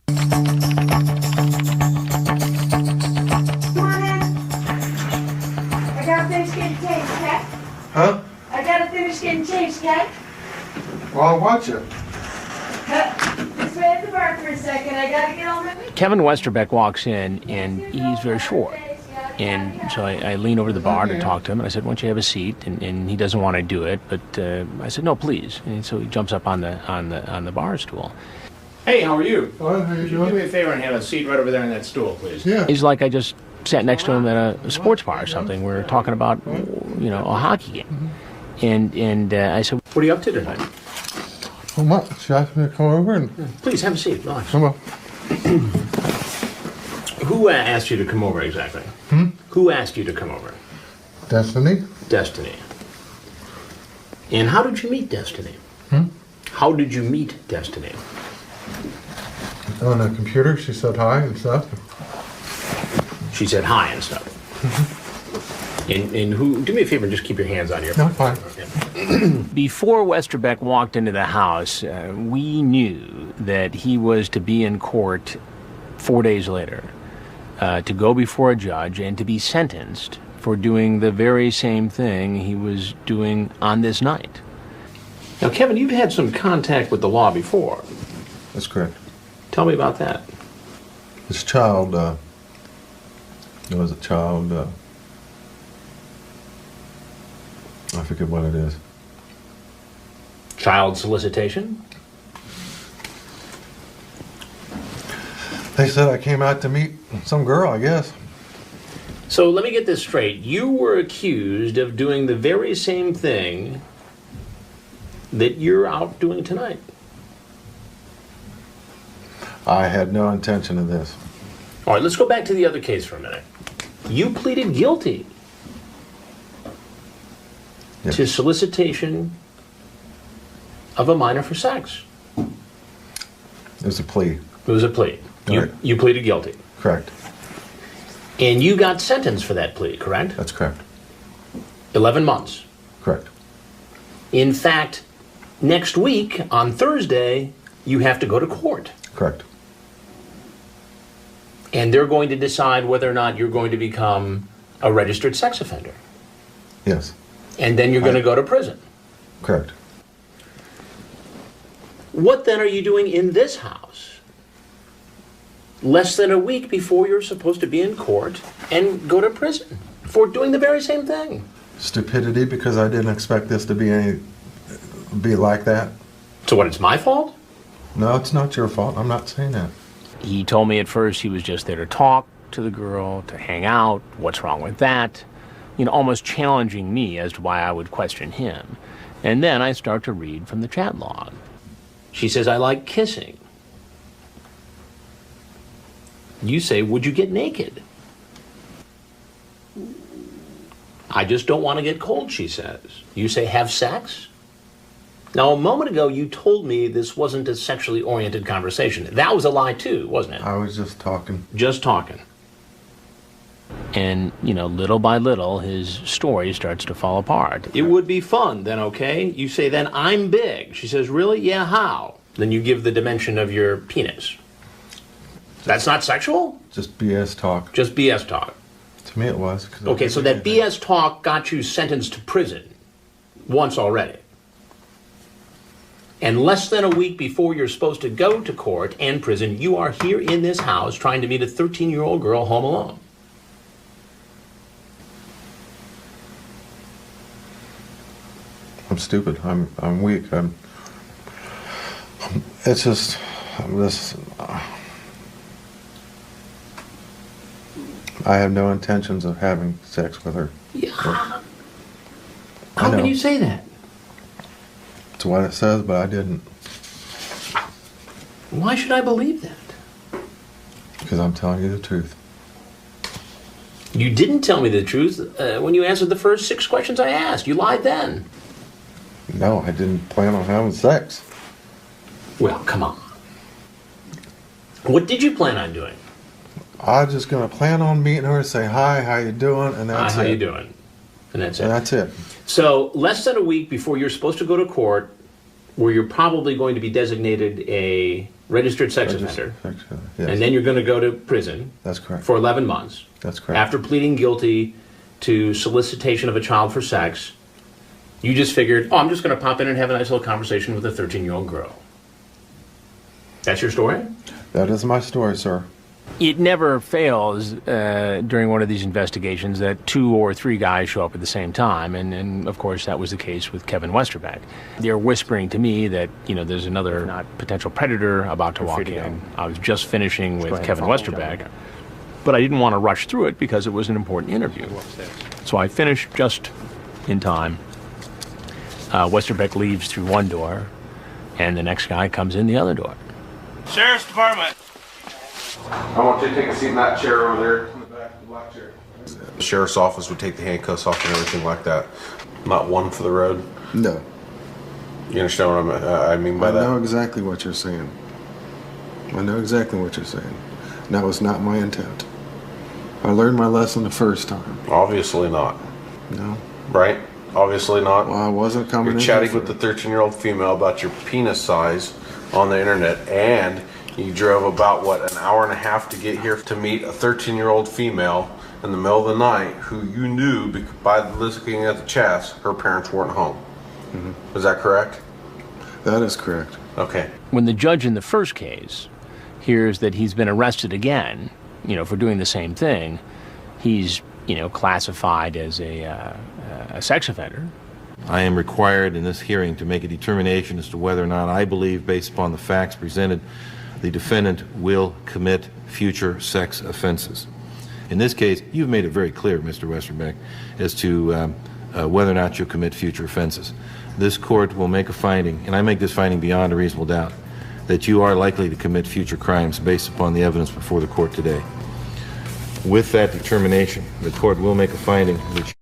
I gotta finish getting changed, okay? Huh? I gotta finish getting changed, okay? Well, I'll watch it. Just wait at the bar for a second. I gotta get on my way. Kevin Westerbeck walks in, and he's very short. And so I lean over to the bar to talk to him, and I said, "Why don't you have a seat?" And he doesn't want to do it, but I said, "No, please." And so he jumps up on the bar stool. Hey, how are you? Well, how you Do doing? me a favor and have a seat right over there on that stool, please. Yeah. He's like I just sat next to him at a sports bar or something. We were talking about, a hockey game. And I said, What are you up to tonight? Well, what? She asked me to come over and Please, have a seat. Relax. come on. Who asked you to come over exactly? Who asked you to come over? Destiny? Destiny. And how did you meet Destiny? How did you meet Destiny? On the computer, she said hi and stuff. She said hi and stuff. And who? Do me a favor and just keep your hands out of your No, fine. before Westerbeck walked into the house, we knew that he was to be in court 4 days later, to go before a judge and to be sentenced for doing the very same thing he was doing on this night. Now, Kevin, you've had some contact with the law before. That's correct. Tell me about that. This child, there was a child, I forget what it is. Child solicitation? They said I came out to meet some girl, I guess. So let me get this straight. You were accused of doing the very same thing that you're out doing tonight. I had no intention of this. All right, let's go back to the other case for a minute. You pleaded guilty Yes. to solicitation of a minor for sex. It was a plea. It was a plea. Right. You pleaded guilty. Correct. And you got sentenced for that plea, correct? That's correct. 11 months. Correct. In fact, next week, on Thursday, you have to go to court. Correct. And they're going to decide whether or not you're going to become a registered sex offender. Yes. And then you're going to go to prison. Correct. What then are you doing in this house less than a week before you're supposed to be in court and go to prison for doing the very same thing? Stupidity, because I didn't expect this to be like that. So what, it's my fault? No, it's not your fault. I'm not saying that. He told me at first he was just there to talk to the girl, to hang out. What's wrong with that? Almost challenging me as to why I would question him. And then I start to read from the chat log. She says, I like kissing. You say, would you get naked? I just don't want to get cold, she says. You say, have sex? Now, a moment ago, you told me this wasn't a sexually oriented conversation. That was a lie, too, wasn't it? I was just talking. Just talking. And, little by little, his story starts to fall apart. It would be fun, then, okay? You say, then I'm big. She says, really? Yeah, how? Then you give the dimension of your penis. That's not sexual? Just BS talk. Just BS talk. To me it was. 'Cause I Okay, so didn't that do anything. BS talk got you sentenced to prison once already. And less than a week before you're supposed to go to court and prison, you are here in this house trying to meet a 13-year-old girl home alone. I'm stupid. I'm weak. It's just this. I have no intentions of having sex with her. Yeah. I How can know. you say that? It's what it says, but I didn't. Why should I believe that? Because I'm telling you the truth. You didn't tell me the truth when you answered the first 6 questions I asked. You lied then. No, I didn't plan on having sex. Well, come on. What did you plan on doing? I was just gonna plan on meeting her, say hi, how you doing, and that's How it. you doing? And that's it. And that's it. So less than a week before you're supposed to go to court where you're probably going to be designated a registered sex offender, Yes. and then you're going to go to prison. That's correct. For 11 months. That's correct. After pleading guilty to solicitation of a child for sex, you just figured, oh, I'm just going to pop in and have a nice little conversation with a 13-year-old girl. That's your story? That is my story, sir. It never fails during one of these investigations that 2 or 3 guys show up at the same time, and of course that was the case with Kevin Westerbeck. They're whispering to me that, you know, there's another potential predator about to walk in. I was just finishing with Kevin Westerbeck, but I didn't want to rush through it because it was an important interview. So I finished just in time. Westerbeck leaves through one door, and the next guy comes in the other door. Sheriff's Department. I want you to take a seat in that chair over there. In the back, the black chair. The sheriff's office would take the handcuffs off and everything like that. Not one for the road. No. You understand what I mean by I that? know exactly what you're saying. I know exactly what you're saying. That was not my intent. I learned my lesson the first time. Obviously not. No. Right? Obviously not. Well, I wasn't coming You're in chatting here with the 13-year-old female about your penis size on the internet, and you drove about, what, an hour and a half to get here to meet a 13-year-old female in the middle of the night who you knew by looking at the chats her parents weren't home. Mm-hmm. Is that correct? That is correct. Okay. When the judge in the first case hears that he's been arrested again, you know, for doing the same thing, he's, you know, classified as a sex offender. I am required in this hearing to make a determination as to whether or not I believe, based upon the facts presented, the defendant will commit future sex offenses. In this case, you've made it very clear, Mr. Westerbeck, as to whether or not you'll commit future offenses. This court will make a finding, and I make this finding beyond a reasonable doubt, that you are likely to commit future crimes based upon the evidence before the court today. With that determination, the court will make a finding which